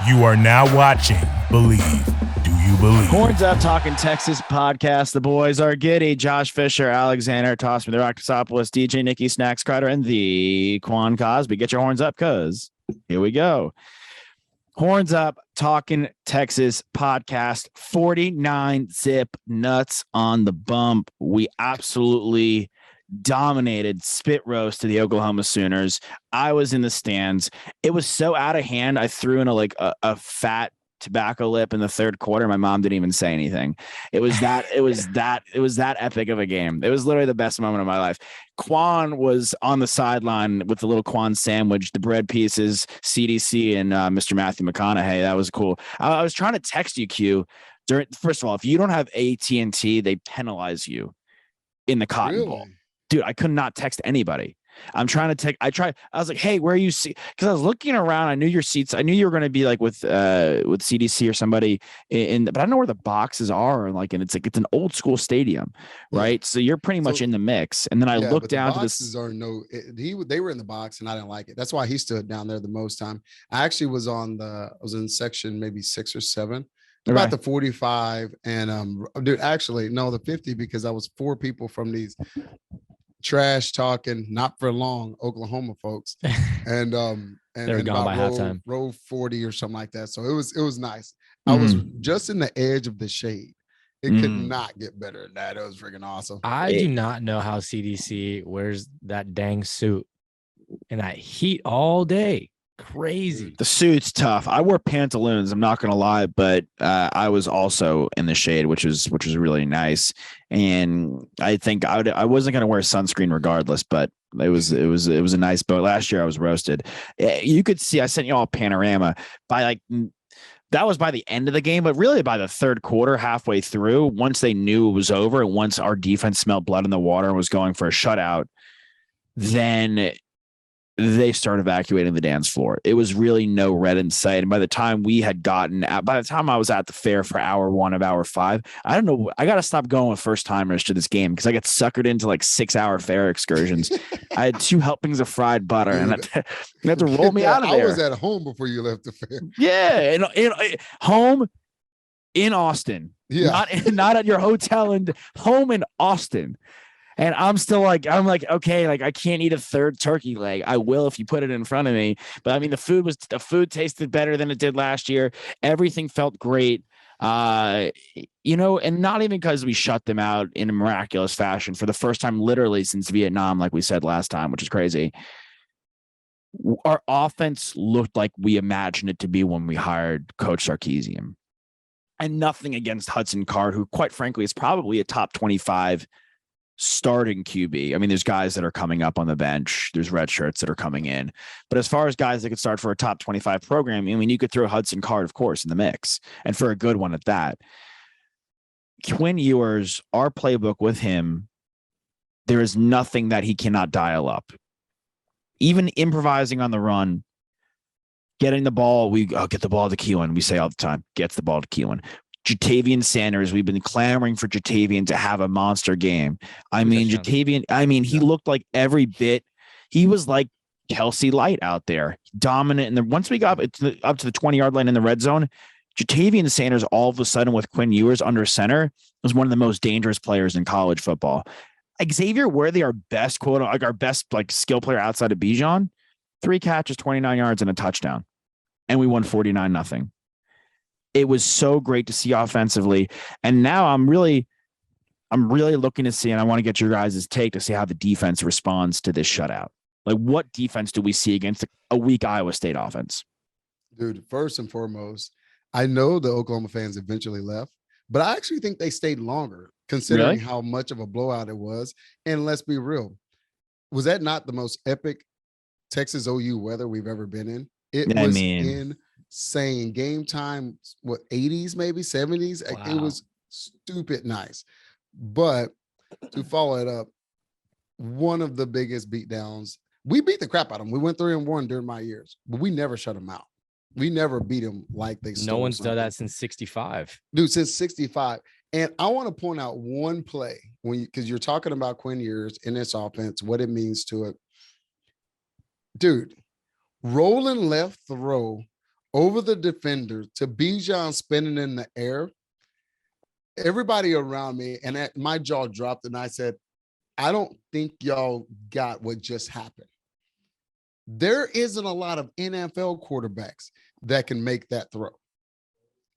You are now watching Believe. Do you believe? Horns Up Talking Texas podcast. The boys are giddy. Josh Fisher, Alexander Tossman, the Rockosopoulos, DJ Nikki, Snacks Crider, and the Quan Cosby. Get your horns up, cuz here we go. Horns Up Talking Texas podcast. 49 zip nuts on the bump. We absolutely dominated spit roast to the Oklahoma Sooners. I was in the stands. It was so out of hand. I threw in a fat tobacco lip in the third quarter. My mom didn't even say anything. It was that epic of a game. It was literally the best moment of my life. Quan was on the sideline with the little Quan sandwich, the bread pieces, CDC, and Mr. Matthew McConaughey. That was cool. I was trying to text you, Q. First of all, if you don't have AT&T, they penalize you in the Cotton Bowl. Dude, I could not text anybody. I'm trying to I was like, hey, where are you? Because I was looking around. I knew your seats. I knew you were going to be like with CDC or somebody but I don't know where the boxes are. And it's an old school stadium, right? So you're pretty much in the mix. And then I looked down to this. They were in the box and I didn't like it. That's why he stood down there the most time. I actually was in section maybe 6 or 7. About the 45 and dude, actually no, the 50, because I was 4 people from these trash talking, not for long Oklahoma folks, and they were gone by halftime, row 40 or something like that. So it was nice. I was just in the edge of the shade. It could not get better than that. It was freaking awesome. I do not know how CDC wears that dang suit in that heat all day. Crazy. The suit's tough. I wore pantaloons, I'm not gonna lie, but I was also in the shade, which was really nice. And I think I wasn't gonna wear sunscreen regardless, but it was a nice boat. Last year I was roasted. You could see I sent you all a panorama that was by the end of the game, but really by the third quarter, halfway through, once they knew it was over, and once our defense smelled blood in the water and was going for a shutout, then they started evacuating the dance floor. It was really no red in sight. And by the time I was at the fair for hour 1 of hour 5, I don't know. I got to stop going with first timers to this game because I get suckered into 6-hour fair excursions. I had 2 helpings of fried butter and you had to roll me out of there. I was at home before you left the fair. Yeah. And home in Austin. Yeah. Not at your hotel, and home in Austin. And I'm like, okay, I can't eat a third turkey leg. I will if you put it in front of me. But I mean, the food tasted better than it did last year. Everything felt great. And not even because we shut them out in a miraculous fashion for the first time, literally since Vietnam, like we said last time, which is crazy. Our offense looked like we imagined it to be when we hired Coach Sarkisian. And nothing against Hudson Card, who quite frankly is probably a top 25 starting QB. I mean, there's guys that are coming up on the bench. There's red shirts that are coming in. But as far as guys that could start for a top 25 program, I mean, you could throw Hudson Card, of course, in the mix, and for a good one at that. Quinn Ewers, our playbook with him, there is nothing that he cannot dial up. Even improvising on the run, getting the ball, get the ball to Keelan. We say all the time, gets the ball to Keelan. Jatavian Sanders, we've been clamoring for Jatavian to have a monster game. I mean, he looked like every bit. He was like Kelsey Light out there, dominant. And once we got up to the 20-yard line in the red zone, Jatavian Sanders, all of a sudden with Quinn Ewers under center, was one of the most dangerous players in college football. Xavier Worthy, our best skill player outside of Bijan, 3 catches, 29 yards, and a touchdown. And we won 49-0. It was so great to see offensively. And now I'm really looking to see, and I want to get your guys' take to see how the defense responds to this shutout. What defense do we see against a weak Iowa State offense? Dude, first and foremost, I know the Oklahoma fans eventually left, but I actually think they stayed longer considering how much of a blowout it was. And let's be real. Was that not the most epic Texas OU weather we've ever been in? It was insane. Game time, 80s, maybe 70s. Wow. It was stupid nice. But to follow it up, one of the biggest beatdowns, we beat the crap out of them. We went 3-1 during my years, but we never shut them out. We never beat them like they stole. No one's done that since 65. Dude, since 65. And I want to point out one play because you're talking about Quinn Ewers in this offense, what it means to it. Dude, rolling left throw over the defender to Bijan spinning in the air. Everybody around me, and my jaw dropped, and I said, I don't think y'all got what just happened. There isn't a lot of NFL quarterbacks that can make that throw.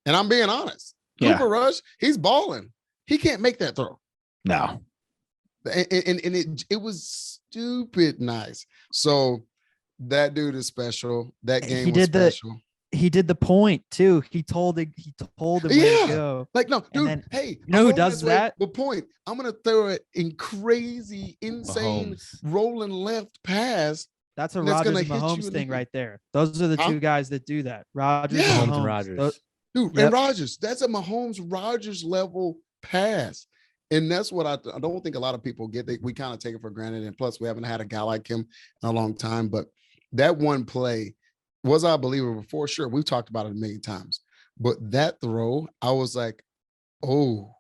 And I'm being honest. Yeah. Cooper Rush, he's balling. He can't make that throw. No. And it was stupid nice. So that dude is special. That game was special. He did the point too. He told him where to go. Like, no, dude, then, hey, you know who does that? The point. I'm gonna throw it in crazy, insane rolling left pass. That's a Rodgers and Mahomes thing right there. Those are the two guys that do that. Rodgers and Mahomes. Rodgers. Dude, and Rodgers. That's a Mahomes Rodgers level pass. And that's what I don't think a lot of people get. We kind of take it for granted. And plus, we haven't had a guy like him in a long time. But that one play, was I a believer before? Sure, we've talked about it a million times. But that throw, I was like, oh,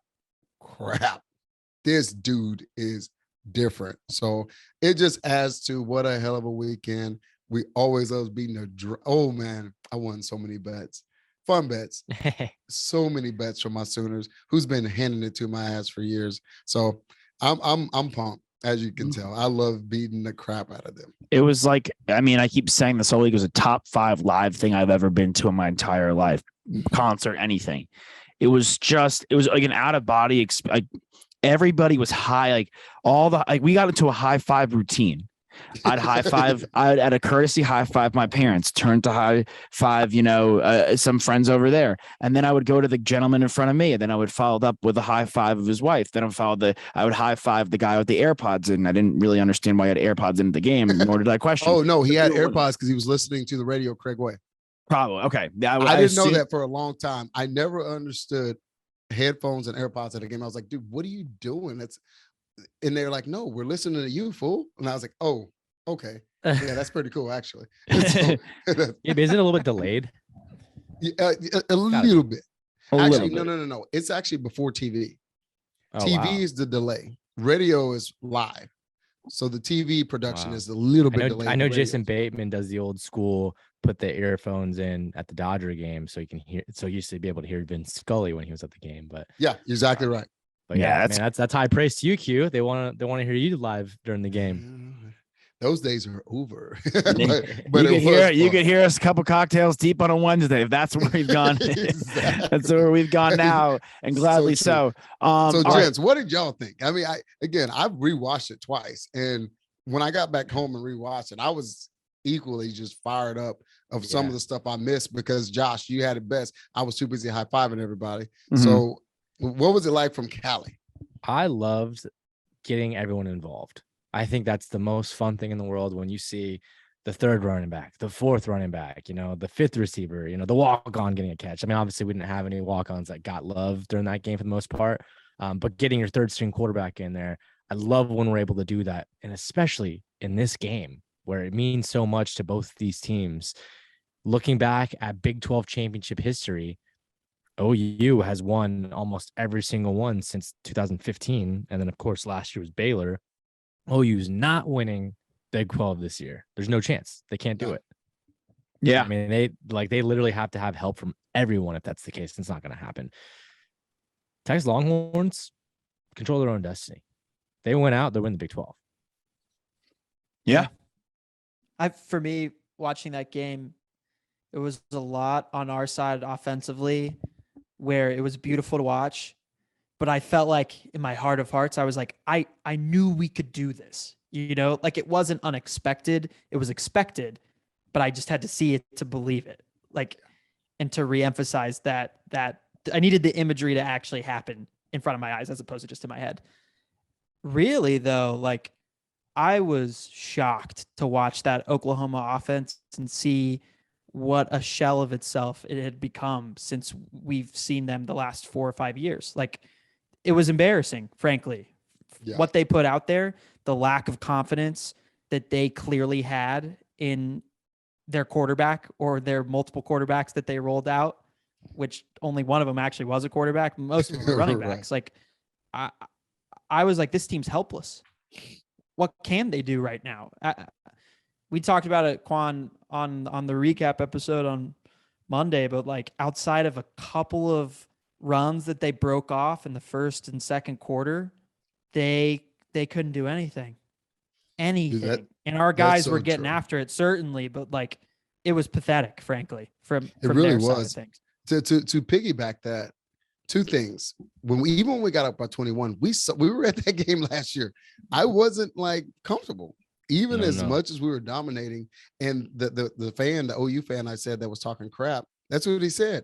crap. This dude is different. So it just adds to what a hell of a weekend. We always love beating oh, man, I won so many bets. Fun bets. So many bets from my Sooners, who's been handing it to my ass for years. So I'm pumped. As you can tell, I love beating the crap out of them. It was like, I mean, I keep saying this whole league was a top 5 live thing I've ever been to in my entire life, concert, anything. It was like an out of body. Everybody was high, we got into a high five routine. I'd high five. I'd at a courtesy high five my parents, turn to high five, some friends over there. And then I would go to the gentleman in front of me. And then I would follow up with a high five of his wife. Then I would high five the guy with the AirPods in. I didn't really understand why he had AirPods in the game, nor did I question. Oh, no, he had AirPods because he was listening to the radio Craig Way. Probably. Okay. I didn't know that for a long time. I never understood headphones and AirPods at a game. I was like, dude, what are you doing? And they're like, no, we're listening to you, fool. And I was like, oh, okay. Yeah, that's pretty cool, actually. Yeah, but isn't it a little bit delayed? Yeah, a little bit. Actually, no. It's actually before TV. TV is the delay. Radio is live. So the TV production is a little bit delayed. I know Jason Bateman does the old school, put the earphones in at the Dodger game so you can hear. So you used to be able to hear Vince Scully when he was at the game. But yeah, exactly right. But yeah, that's high praise to you, Q. They want to hear you live during the game. Those days are over. but you could hear us a couple cocktails deep on a Wednesday. If that's where we've gone, that's where we've gone now, and gladly so. So, gents, what did y'all think? I mean, I've rewatched it twice, and when I got back home and rewatched it, I was equally just fired up of some of the stuff I missed because Josh, you had it best. I was too busy high-fiving everybody. Mm-hmm. So what was it like from Cali? I loved getting everyone involved. I think that's the most fun thing in the world when you see the third running back, the fourth running back, the fifth receiver, the walk-on getting a catch. I mean, obviously we didn't have any walk-ons that got love during that game for the most part, but getting your third string quarterback in there, I love when we're able to do that. And especially in this game where it means so much to both these teams. Looking back at Big 12 championship history, OU has won almost every single one since 2015. And then, of course, last year was Baylor. OU's not winning Big 12 this year. There's no chance. They can't do it. Yeah. I mean, they literally have to have help from everyone if that's the case. It's not going to happen. Texas Longhorns control their own destiny. They went out, they win the Big 12. Yeah. For me, watching that game, it was a lot on our side offensively where it was beautiful to watch. But I felt like in my heart of hearts, I was like, I knew we could do this. Like it wasn't unexpected. It was expected, but I just had to see it to believe it. Like, and to reemphasize that I needed the imagery to actually happen in front of my eyes as opposed to just in my head. Really, though, like I was shocked to watch that Oklahoma offense and see what a shell of itself it had become since we've seen them the last 4 or 5 years. Like, it was embarrassing, frankly, what they put out there, the lack of confidence that they clearly had in their quarterback or their multiple quarterbacks that they rolled out, which only one of them actually was a quarterback. Most of them were running backs. Like, I was like, this team's helpless. What can they do right now? We talked about it, Quan, on the recap episode on Monday, but like outside of a couple of runs that they broke off in the first and second quarter, they couldn't do anything. Dude, and our that's guys so were getting true. after it, certainly, but like it was pathetic, frankly, from really their side of was. things. To piggyback that, two things. When we got up by 21, we were at that game last year. I wasn't like comfortable, even as much as we were dominating. And the fan, the OU fan, I said that was talking crap. That's what he said.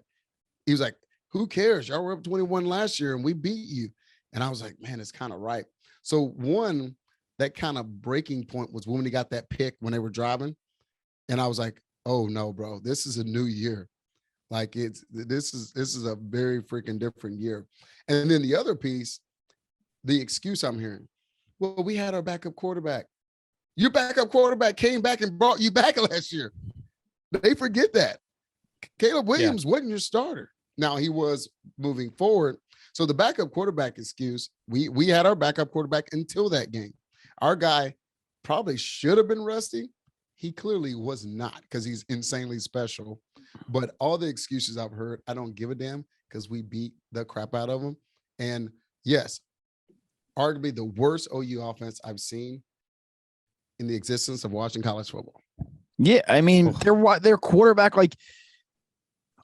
He was like, "Who cares? Y'all were up 21 last year and we beat you." And I was like, "Man, it's kind of right." So one, that kind of breaking point was when he got that pick when they were driving, and I was like, "Oh no, bro, this is a new year. Like this is a very freaking different year." And then the other piece, the excuse I'm hearing, well, we had our backup quarterback. Your backup quarterback came back and brought you back last year. They forget that. Caleb Williams wasn't your starter. Now he was moving forward. So the backup quarterback excuse, we had our backup quarterback until that game. Our guy probably should have been rusty. He clearly was not because he's insanely special. But all the excuses I've heard, I don't give a damn because we beat the crap out of them. And yes, arguably the worst OU offense I've seen in the existence of watching college football. Yeah, I mean, their quarterback, like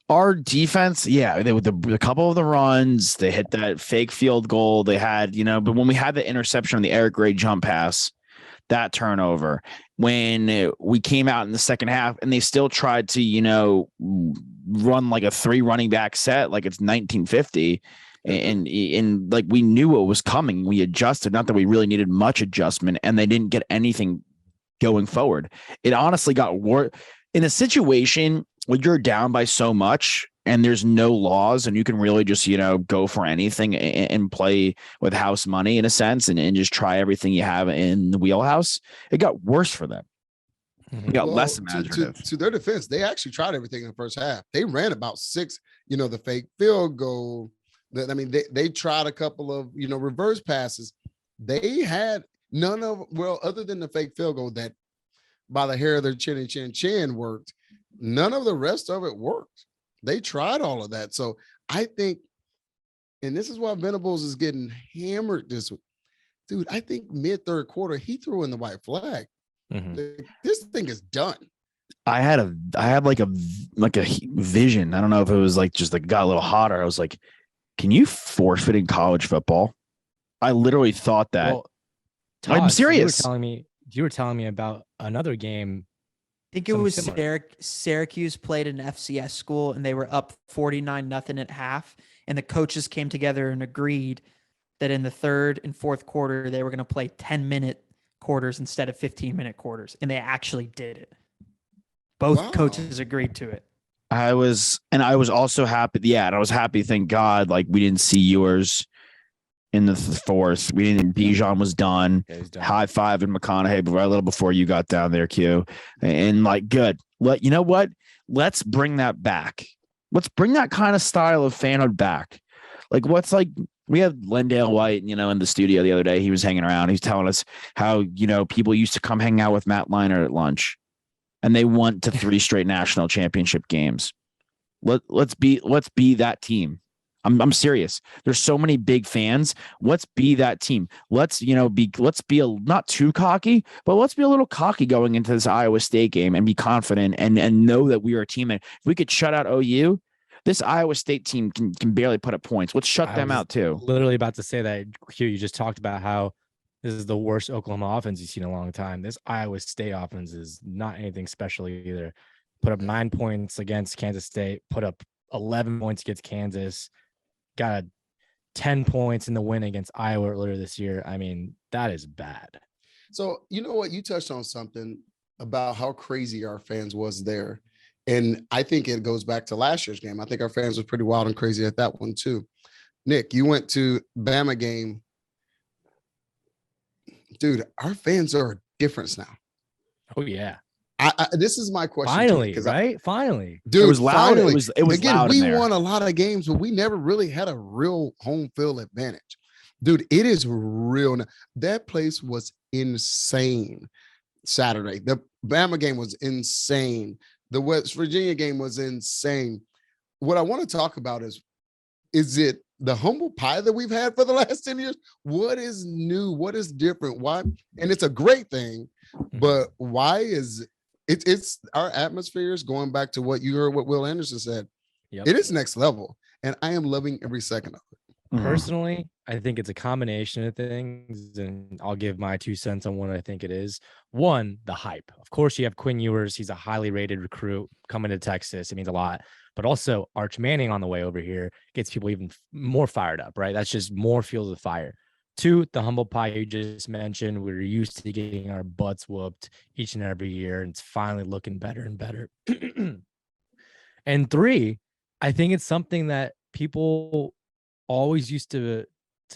our defense, yeah, they with a couple of the runs, they hit that fake field goal. They had, but when we had the interception on the Eric Gray jump pass, that turnover, when we came out in the second half and they still tried to, run like a 3 running back set, like it's 1950. And like we knew what was coming. We adjusted, not that we really needed much adjustment, and they didn't get anything going forward. It honestly got worse in a situation when you're down by so much and there's no laws and you can really just, go for anything and play with house money in a sense and just try everything you have in the wheelhouse. It got worse for them. It got less imaginative. To their defense, they actually tried everything in the first half. They ran about 6, the fake field goal. They tried a couple of, reverse passes. They had none of, other than the fake field goal that by the hair of their chin worked. None of the rest of it worked. They tried all of that. So I think, and this is why Venables is getting hammered this week. Dude, I think mid-third quarter, he threw in the white flag. This thing is done. I had like a vision. I don't know if it was like just like got a little hotter. I was like, can you forfeit in college football? I literally thought that. Well, Todd, I'm serious. You were telling me about another game. I think it was Syracuse played an FCS school and they were up 49-0 at half. And the coaches came together and agreed that in the third and fourth quarter, they were going to play 10-minute quarters instead of 15-minute quarters. And they actually did it. Both coaches agreed to it. I was also happy. Yeah. And I was happy. Thank God. Like we didn't see yours in the fourth. Bijan was done. Yeah, done. High five and McConaughey right a little before you got down there, Q. And like, good. You know what? Let's bring that back. Let's bring that kind of style of fanhood back. Like we had Lendale White, in the studio the other day. He was hanging around. He's telling us how, people used to come hang out with Matt Leinart at lunch and they went to 3 straight national championship games. Let's be that team. I'm serious. There's so many big fans. Let's be that team. Let's be not too cocky, but let's be a little cocky going into this Iowa State game and be confident and know that we are a team. And if we could shut out OU, this Iowa State team can barely put up points. Let's shut them out too. Literally about to say that, Hugh. You just talked about how this is the worst Oklahoma offense you've seen in a long time. This Iowa State offense is not anything special either. Put up 9 points against Kansas State. Put up 11 points against Kansas. Got 10 points in the win against Iowa earlier this year. I mean, that is bad. So, you know what? You touched on something about how crazy our fans was there. And I think it goes back to last year's game. I think our fans were pretty wild and crazy at that one too. Nick, you went to Bama game. Dude, our fans are a difference now. Oh, yeah. This is my question. Finally, right? Finally. Dude, it was loud. Finally. It was again, loud. We won a lot of games, but we never really had a real home field advantage. Dude, it is real. That place was insane Saturday. The Bama game was insane. The West Virginia game was insane. What I want to talk about is it the humble pie that we've had for the last 10 years? What is new? What is different? Why? And it's a great thing, but why is it's our atmosphere is going back to what you heard what Will Anderson said. Yep. It is next level, and I am loving every second of it. Personally, I think it's a combination of things, and I'll give my 2 cents on what I think it is. One, the hype. Of course, you have Quinn Ewers. He's a highly rated recruit coming to Texas. It means a lot. But also, Arch Manning on the way over here gets people even more fired up, right? That's just more fuel to the fire. 2, the humble pie you just mentioned. We're used to getting our butts whooped each and every year, and it's finally looking better and better. And 3, I think it's something that people always used to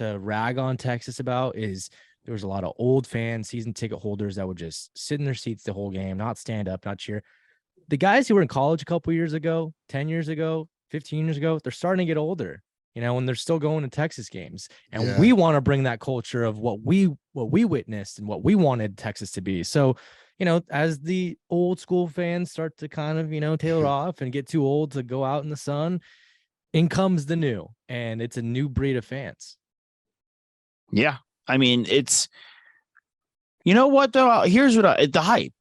rag on Texas about is there was a lot of old fans, season ticket holders that would just sit in their seats the whole game, not stand up, not cheer. The guys who were in college a couple years ago, 10 years ago, 15 years ago, they're starting to get older, and they're still going to Texas games. And we want to bring that culture of what we witnessed and what we wanted Texas to be. So, as the old school fans start to kind of, tailor off and get too old to go out in the sun, in comes the new, and it's a new breed of fans. Yeah. I mean, it's, you know what though? Here's what the hype.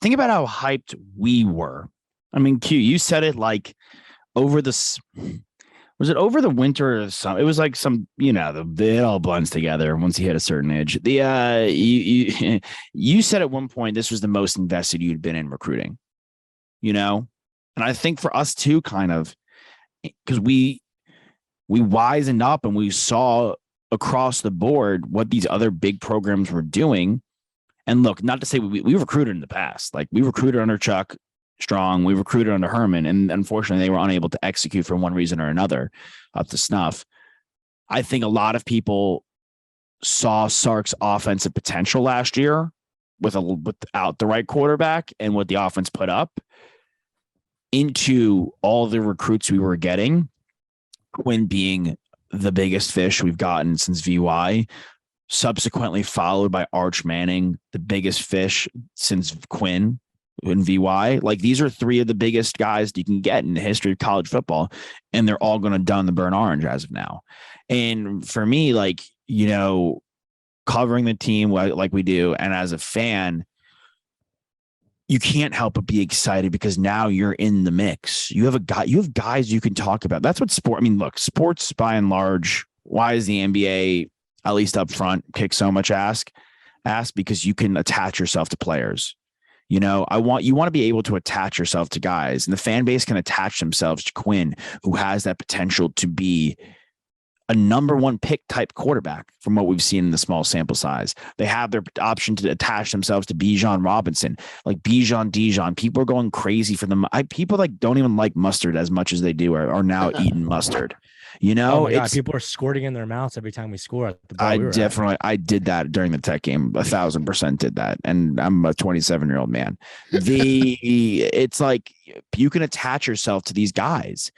Think about how hyped we were. I mean, Q, you said it like over was it over the winter or something? It was like some, it all blends together once you hit a certain age. You said at one point, this was the most invested you'd been in recruiting, and I think for us too, kind of, because we wisened up and we saw across the board what these other big programs were doing. And look, not to say we recruited in the past, like we recruited under Chuck Strong, we recruited under Herman, and unfortunately they were unable to execute for one reason or another up to snuff. I think a lot of people saw Sark's offensive potential last year without the right quarterback and what the offense put up into all the recruits we were getting, Quinn being the biggest fish we've gotten since VY, subsequently followed by Arch Manning, the biggest fish since Quinn in VY. Like, these are 3 of the biggest guys you can get in the history of college football, and they're all going to don the burnt orange as of now. And for me, like, covering the team like we do, and as a fan, you can't help but be excited because now you're in the mix. You have guys you can talk about. That's what sports by and large, why is the NBA, at least up front, kick so much ass? Because you can attach yourself to players. You want to be able to attach yourself to guys, and the fan base can attach themselves to Quinn, who has that potential to be a number 1 pick type quarterback from what we've seen in the small sample size. They have their option to attach themselves to Bijan Robinson, like Bijan Dijon. People are going crazy for them. People like don't even like mustard as much as they do are now eating mustard. Oh my God, people are squirting in their mouths every time we score at the bar. I did that during the Tech game. 1,000% did that. And I'm a 27-year-old man. It's like you can attach yourself to these guys.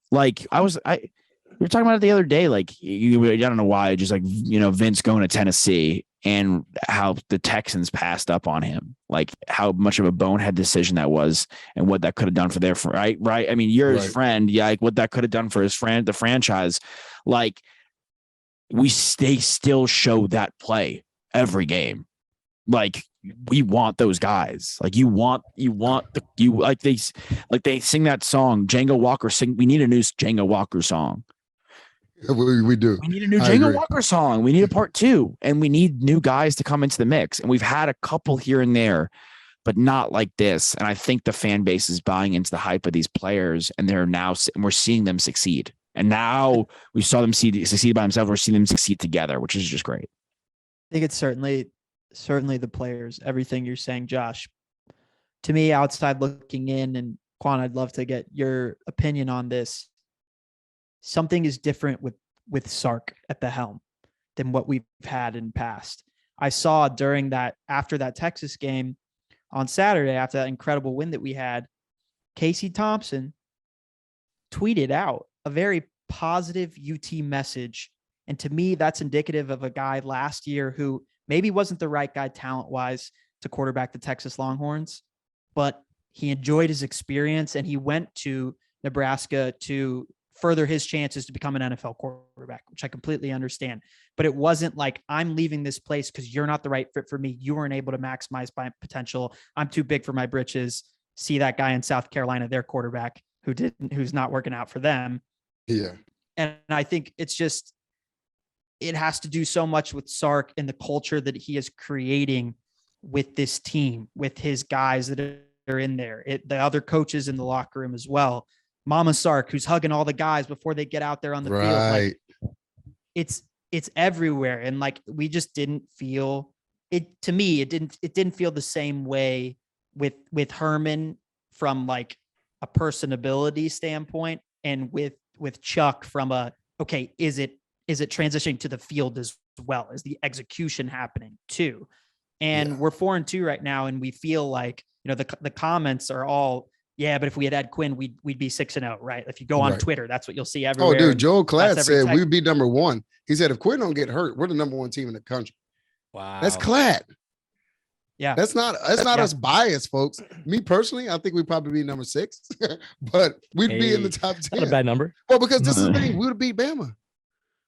Like we were talking about it the other day, like, I don't know why, just like, Vince going to Tennessee and how the Texans passed up on him, like how much of a bonehead decision that was and what that could have done for their right. I mean, you're his friend. Yeah. Like what that could have done for the franchise. Like they still show that play every game. Like we want those guys. Like they sing that song, Django Walker sing. We need a new Django Walker song. We do. We need a new Django Walker song. We need a part 2, and we need new guys to come into the mix. And we've had a couple here and there, but not like this. And I think the fan base is buying into the hype of these players, and we're seeing them succeed. And now we saw them succeed by themselves. We're seeing them succeed together, which is just great. I think it's certainly the players. Everything you're saying, Josh. To me, outside looking in, and Quan, I'd love to get your opinion on this. Something is different with Sark at the helm than what we've had in the past. I saw after that Texas game on Saturday, after that incredible win that we had, Casey Thompson tweeted out a very positive UT message. And to me, that's indicative of a guy last year who maybe wasn't the right guy talent-wise to quarterback the Texas Longhorns, but he enjoyed his experience, and he went to Nebraska to further his chances to become an NFL quarterback, which I completely understand. But it wasn't like, I'm leaving this place because you're not the right fit for me. You weren't able to maximize my potential. I'm too big for my britches. See that guy in South Carolina, their quarterback, who's not working out for them. Yeah. And I think it's just, it has to do so much with Sark and the culture that he is creating with this team, with his guys that are in there, the other coaches in the locker room as well. Mama Sark, who's hugging all the guys before they get out there on the field. Like, it's everywhere. And like, we just didn't feel it. To me, it didn't feel the same way with Herman from like a personability standpoint, and with Chuck from okay, is it transitioning to the field as well? Is the execution happening too? And we're 4-2 right now. And we feel like, the comments are all, yeah, but if we had Quinn, we'd be 6-0, right? If you go on Twitter, that's what you'll see everywhere. Oh, dude, Joel Klatt said we'd be number one. He said, if Quinn don't get hurt, we're the number one team in the country. Wow. That's Klatt. Yeah. That's not us biased, folks. Me personally, I think we'd probably be number 6, but we'd be in the top 10. Not a bad number. Well, because this is the thing, we would beat Bama.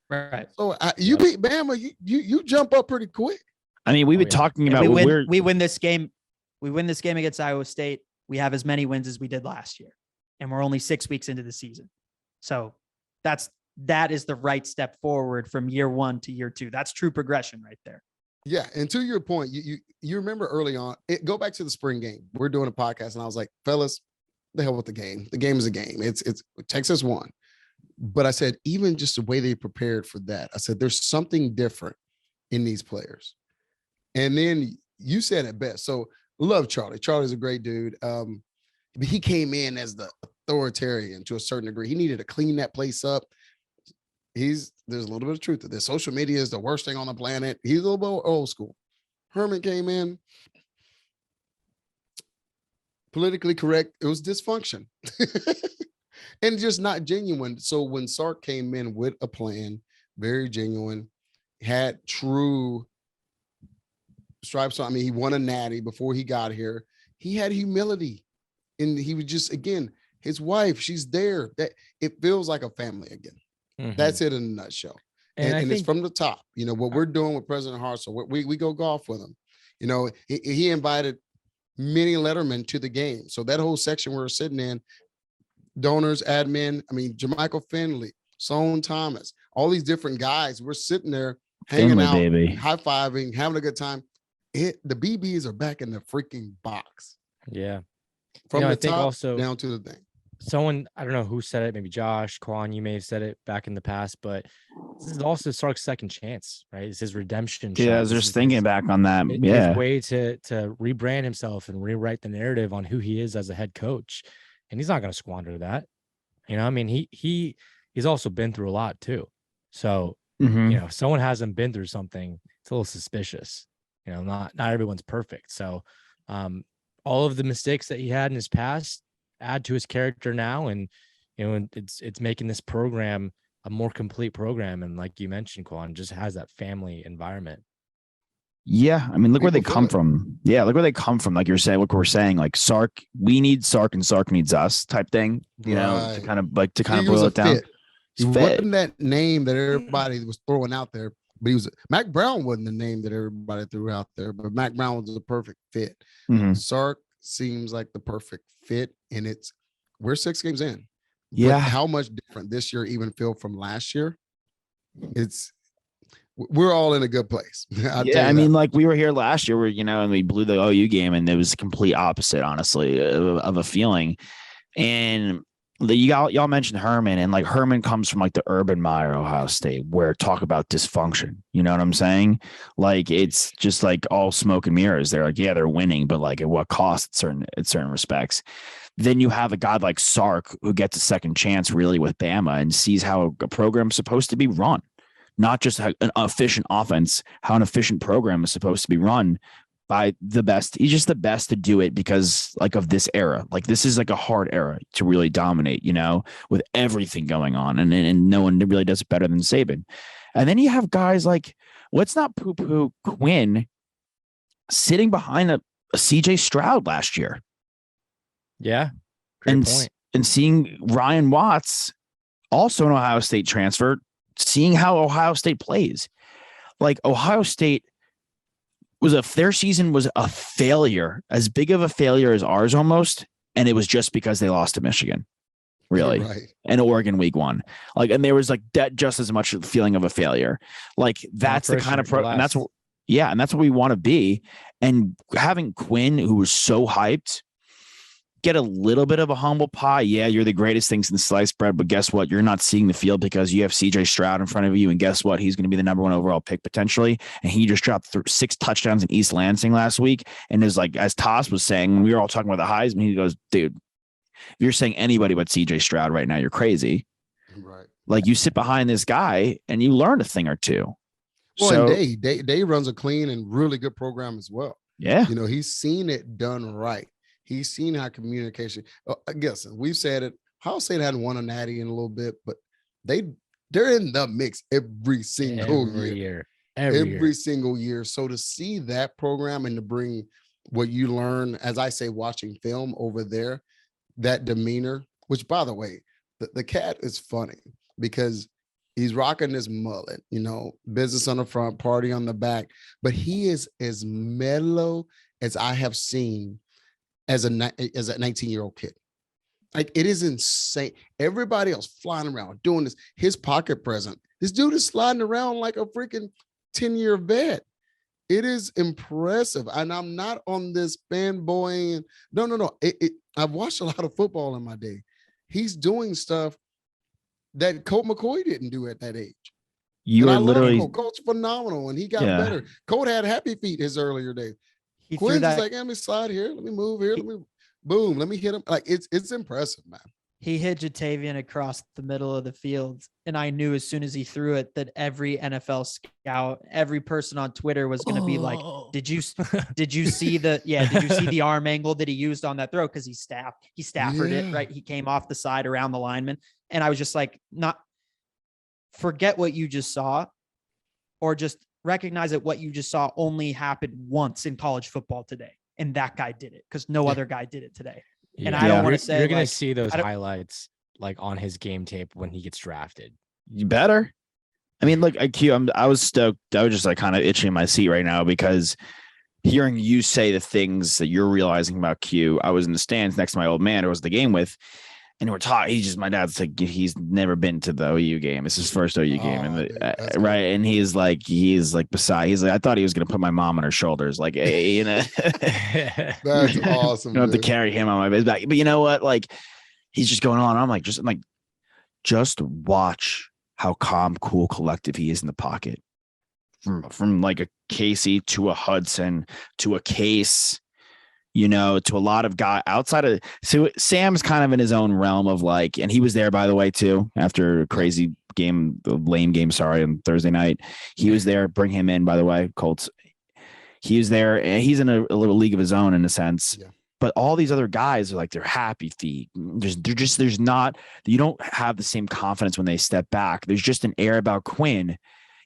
Right. So you beat Bama, you jump up pretty quick. I mean, we've been talking about we win this game. We win this game against Iowa State. We have as many wins as we did last year, and we're only 6 weeks into the season. So that is the right step forward from year 1 to year 2. That's true progression right there. Yeah, and to your point, you remember early on. Go back to the spring game. We're doing a podcast, and I was like, fellas, the hell with the game. The game is a game. It's Texas won, but I said even just the way they prepared for that, I said there's something different in these players. And then you said it best. So love Charlie. Charlie's a great dude. He came in as the authoritarian to a certain degree. He needed to clean that place up. There's a little bit of truth to this. Social media is the worst thing on the planet. He's a little bit old school. Herman came in, politically correct. It was dysfunction and just not genuine. So when Sark came in with a plan, very genuine, had true stripes on. I mean, he won a natty before he got here. He had humility, and he was just, again, his wife, she's there. That it feels like a family again. Mm-hmm. That's it in a nutshell. And it's from the top. What we're doing with President Hartzell, we go golf with him. He invited many lettermen to the game. So that whole section we're sitting in, donors, admin, Jermichael Finley, Sloan Thomas, all these different guys, we're sitting there hanging out, baby, high-fiving, having a good time. The BBs are back in the freaking box. Yeah. From the top also, down to the thing. Someone, I don't know who said it, maybe Josh, Quan, you may have said it back in the past, but this is also Sark's second chance, right? It's his redemption. Yeah, I was just thinking back on that. His way to rebrand himself and rewrite the narrative on who he is as a head coach. And he's not going to squander that. He's also been through a lot too. So, if someone hasn't been through something, it's a little suspicious. Not everyone's perfect. So all of the mistakes that he had in his past add to his character now. And, it's making this program a more complete program. And like you mentioned, Quan, just has that family environment. Yeah. Look where they come from. Yeah. Look where they come from. Like you're saying, look, we're saying like Sark, we need Sark and Sark needs us type thing, to kind of boil it down. He wasn't that name that everybody was throwing out there. But Mac Brown wasn't the name that everybody threw out there, but Mac Brown was the perfect fit. Mm-hmm. Sark seems like the perfect fit, and we're 6 games in. Yeah. But how much different this year even feel from last year? We're all in a good place. Like we were here last year where, and we blew the OU game, and it was the complete opposite, honestly, of a feeling. And y'all mentioned Herman, and like Herman comes from like the Urban Meyer, Ohio State, where talk about dysfunction. You know what I'm saying? Like it's just like all smoke and mirrors. They're like, yeah, they're winning, but like at what cost at certain respects. Then you have a guy like Sark who gets a second chance really with Bama and sees how a program's supposed to be run, not just an efficient offense, how an efficient program is supposed to be run by the best. He's just the best to do it because like of this era. Like this is like a hard era to really dominate, with everything going on. And no one really does it better than Saban. And then you have guys like, let's not poo-poo Quinn sitting behind a CJ Stroud last year. Yeah. Great point. And seeing Ryan Watts, also an Ohio State transfer, seeing how Ohio State plays. Like Ohio State their season was a failure, as big of a failure as ours almost. And it was just because they lost to Michigan, really. Right. And Oregon week 1. Like, and there was like that just as much feeling of a failure. Like that's the kind of and that's what, and that's what we want to be. And having Quinn, who was so hyped, get a little bit of a humble pie. Yeah, you're the greatest thing since sliced bread, but guess what? You're not seeing the field because you have CJ Stroud in front of you. And guess what? He's going to be the number 1 overall pick potentially. And he just dropped 6 touchdowns in East Lansing last week. And is like, as Toss was saying, when we were all talking about the Heisman, he goes, dude, if you're saying anybody but CJ Stroud right now, you're crazy. Right. Like you sit behind this guy and you learn a thing or two. Well, so, and Day runs a clean and really good program as well. Yeah. You know, he's seen it done right. He's seen how communication. I guess we've said it. Ohio State hadn't won a natty in a little bit, but they're in the mix every single year. Every single year. So to see that program and to bring what you learn, as I say, watching film over there, that demeanor, which by the way, the cat is funny because he's rocking this mullet, you know, business on the front, party on the back, but he is as mellow as I have seen as a 19-year-old kid. Like, it is insane. Everybody else flying around doing this. His pocket present. This dude is sliding around like a freaking 10-year vet. It is impressive. And I'm not on this fanboying. No. I've watched a lot of football in my day. He's doing stuff that Colt McCoy didn't do at that age. You are literally Colt's phenomenal, and he got better. Colt had happy feet his earlier days. Quinn's is like, let me slide here, let me move here, let me hit him. Like, it's impressive, man. He hit Jatavian across the middle of the field, and I knew as soon as he threw it that every NFL scout, every person on Twitter was going to be like, did you see the arm angle that he used on that throw? Because he Stafforded it, right? He came off the side around the lineman. And I was just like, not forget what you just saw, or just recognize that what you just saw only happened once in college football today. And that guy did it because no other guy did it today. Yeah. And I don't want to say you're going to see those highlights like on his game tape when he gets drafted. You better. I mean, look, I was stoked. I was just like kind of itching in my seat right now because hearing you say the things that you're realizing about Q. I was in the stands next to my old man who was the game with. And we're talking. My dad's like, he's never been to the OU game. It's his first OU game, right? And he's like, I thought he was gonna put my mom on her shoulders, like, hey, you know. That's awesome. I don't have to carry him on my back, but you know what? Like, he's just going on. I'm like, just watch how calm, cool, collective he is in the pocket. From like a Casey to a Hudson to a Case. You know, to a lot of guys outside of, so Sam's kind of in his own realm of like, and he was there, by the way, too, after a crazy game, the lame game, on Thursday night. He was there. Bring him in, by the way, Colts. He was there, and he's in a little league of his own in a sense. Yeah. But all these other guys are like, they're happy feet. There's not, you don't have the same confidence when they step back. There's just an air about Quinn.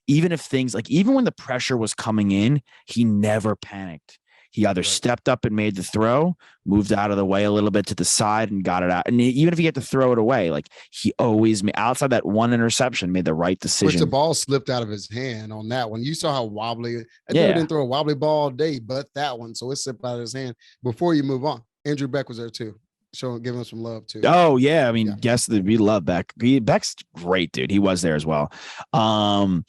Even when the pressure was coming in, he never panicked. He either stepped up and made the throw, moved out of the way a little bit to the side and got it out. And even if he had to throw it away, like he always made, outside that one interception, made the right decision. Which the ball slipped out of his hand on that one. You saw how wobbly. I didn't throw a wobbly ball all day, but that one. So it slipped out of his hand. Before you move on, Andrew Beck was there too. Giving him some love too. Oh yeah. I mean, yes, we love Beck. Beck's great, dude. He was there as well. And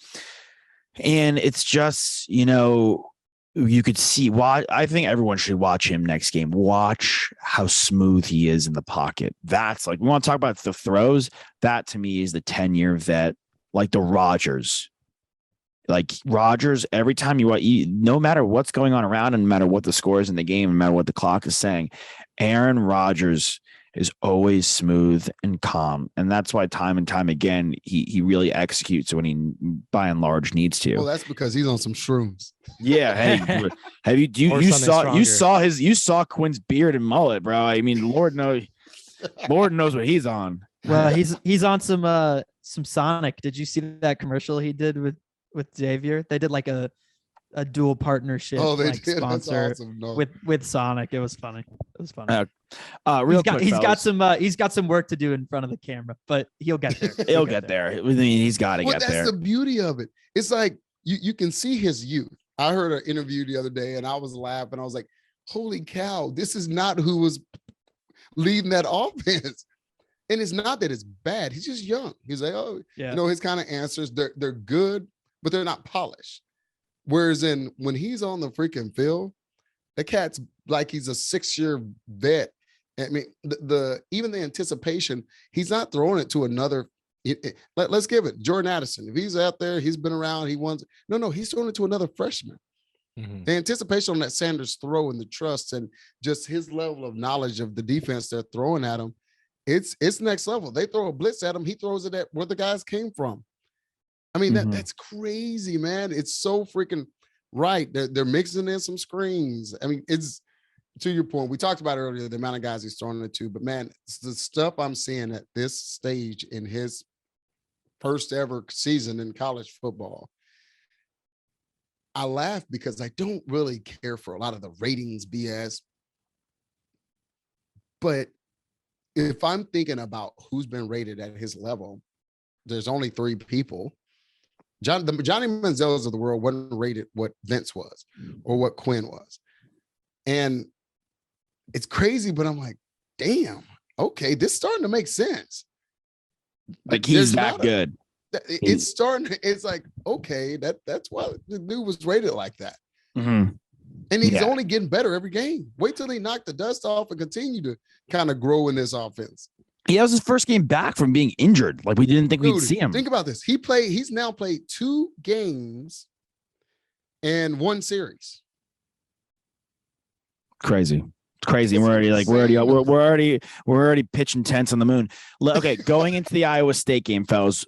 it's just, you know, you could see why. I think everyone should watch him next game. Watch how smooth he is in the pocket. That's like, we want to talk about the throws. That to me is the 10-year vet, like the Rodgers. Like Rodgers, every time no matter what's going on around and no matter what the score is in the game, no matter what the clock is saying, Aaron Rodgers is always smooth and calm. And that's why time and time again, he really executes when he, by and large, needs to. Well, that's because he's on some shrooms. Yeah. Hey, you saw Quinn's beard and mullet, bro. I mean, Lord knows what he's on. Well, he's on some Sonic. Did you see that commercial he did with Xavier? They did like a a dual partnership they like did. That's sponsor awesome. No. with Sonic. It was funny. It was funny. Real quick, he's fellas. got some work to do in front of the camera, but he'll get there. He'll get there. I mean, he's got to get that's there. the beauty of it. It's like you can see his youth. I heard an interview the other day and I was laughing. I was like, holy cow, this is not who was leading that offense. And it's not that it's bad. He's just young. He's like, oh, Yeah. you know, his kind of answers, they're good, but they're not polished. Whereas when he's on the freaking field, the cat's like he's a 6-year vet. I mean, even the anticipation, he's not throwing it to another. Let's give it Jordan Addison. If he's out there, he's been around, he wants. No, he's throwing it to another freshman. Mm-hmm. The anticipation on that Sanders throw and the trust and just his level of knowledge of the defense they're throwing at him, it's next level. They throw a blitz at him, he throws it at where the guys came from. I mean, that's crazy, man. It's so freaking right. They're mixing in some screens. I mean, it's to your point. We talked about earlier the amount of guys he's throwing it to, but man, it's the stuff I'm seeing at this stage in his first ever season in college football. I laugh because I don't really care for a lot of the ratings BS. But if I'm thinking about who's been rated at his level, there's only 3 people. Johnny Manziel's of the world wasn't rated what Vince was or what Quinn was. And it's crazy, but I'm like, damn, okay, this is starting to make sense. Like he's that good. It's starting, it's like, okay, that's why the dude was rated like that. Mm-hmm. And he's only getting better every game. Wait till he knock the dust off and continue to kind of grow in this offense. Yeah, it was his first game back from being injured. Like we didn't think we'd see him. Think about this. He's now played 2 games and 1 series. Crazy. It's crazy. We're already pitching tents on the moon. Okay, going into the Iowa State game, fellas,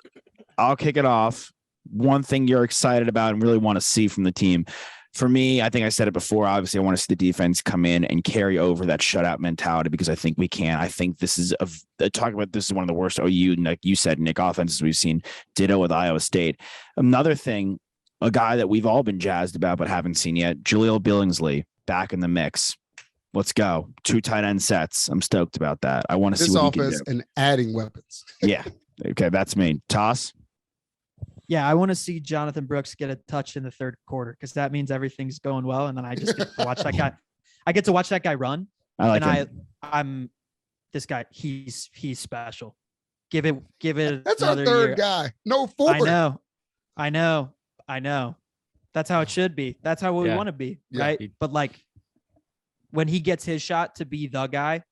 I'll kick it off. One thing you're excited about and really want to see from the team. For me, I think I said it before. Obviously, I want to see the defense come in and carry over that shutout mentality because I think we can. I think this is this is one of the worst OU, like you said, Nick, offenses we've seen. Ditto with Iowa State. Another thing, a guy that we've all been jazzed about but haven't seen yet, Jaleel Billingsley back in the mix. Let's go. 2 tight end sets. I'm stoked about that. I want to see what he can do. And adding weapons. Yeah. Okay, that's me. Toss. Yeah, I want to see Jonathan Brooks get a touch in the 3rd quarter because that means everything's going well, and then I just get to watch that guy. I get to watch that guy run. I like him. I'm this guy. He's special. Give it. That's our 3rd guy. No 4th. I know. That's how it should be. That's how we want to be, right? Yeah. But like when he gets his shot to be the guy,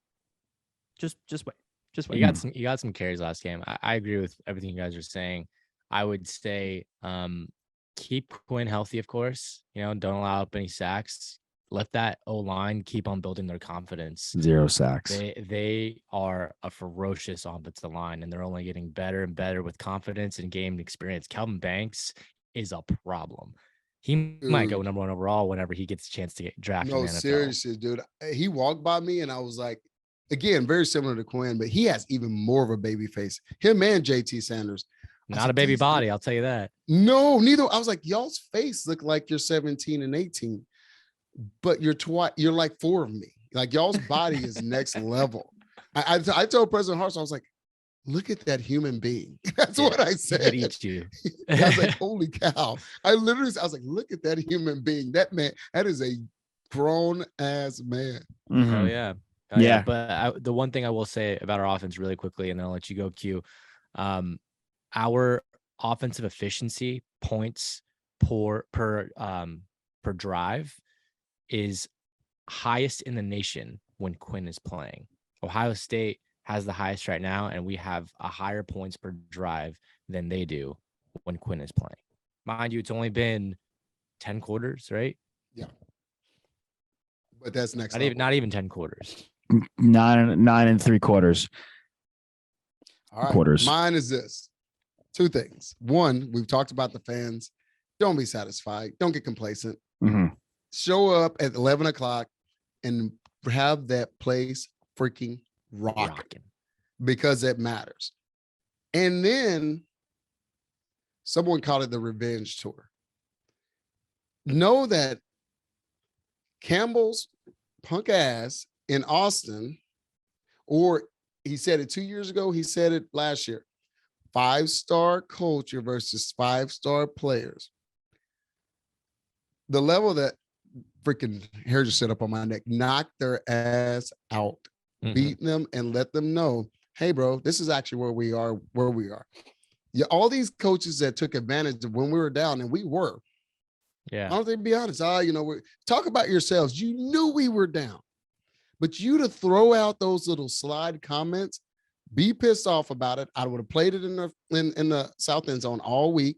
just wait. Just wait. You got some carries last game. I agree with everything you guys are saying. I would say keep Quinn healthy, of course. Don't allow up any sacks. Let that O-line keep on building their confidence. 0 sacks. They are a ferocious offensive line, and they're only getting better and better with confidence and game experience. Kelvin Banks is a problem. He might go number 1 overall whenever he gets a chance to get drafted. No, in the NFL. Seriously, dude. He walked by me, and I was like, again, very similar to Quinn, but he has even more of a baby face. Him and JT Sanders. Not a baby body, I'll tell you that. No, neither. I was like, y'all's face look like you're 17 and 18, but you're like 4 of me. Like y'all's body is next level. I told President Hartz, I was like, look at that human being. That's what I said. He eat you. I was like, holy cow. I was like, look at that human being. That man, that is a grown ass man. Mm-hmm. Oh yeah. Yeah. But the one thing I will say about our offense really quickly, and then I'll let you go, Q. Our offensive efficiency points per drive is highest in the nation when Quinn is playing. Ohio State has the highest right now, and we have a higher points per drive than they do when Quinn is playing. Mind you, it's only been 10 quarters, right? Yeah. But that's next. Not even 10 quarters. 9 3/4. All right. Quarters. Mine is this. 2 things. 1, we've talked about the fans. Don't be satisfied. Don't get complacent. Mm-hmm. Show up at 11 o'clock and have that place freaking rocking because it matters. And then someone called it the revenge tour. know that Campbell's punk ass in Austin, or he said it 2 years ago, he said it last year, 5-star culture versus 5-star players. The level that freaking hair just set up on my neck, knock their ass out, beat them and let them know, hey, bro, this is actually where we are. Yeah, all these coaches that took advantage of when we were down, and we were. Yeah. Why don't they be honest? Talk about yourselves. You knew we were down. But you to throw out those little slide comments, be pissed off about it. I would have played it in the south end zone all week.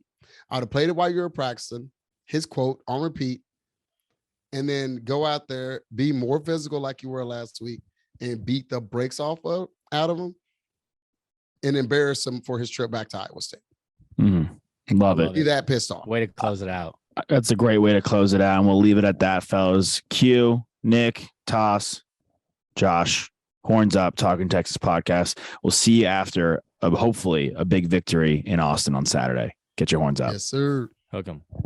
I would have played it while you were practicing. His quote on repeat. And then go out there, be more physical like you were last week, and beat the brakes out of him, and embarrass him for his trip back to Iowa State. Love it. Be that pissed off. Way to close it out. That's a great way to close it out, and we'll leave it at that, fellas. Q, Nick, Toss, Josh, Horns Up, Talking Texas podcast. We'll see you after hopefully a big victory in Austin on Saturday. Get your horns up. Yes, sir. Hook 'em.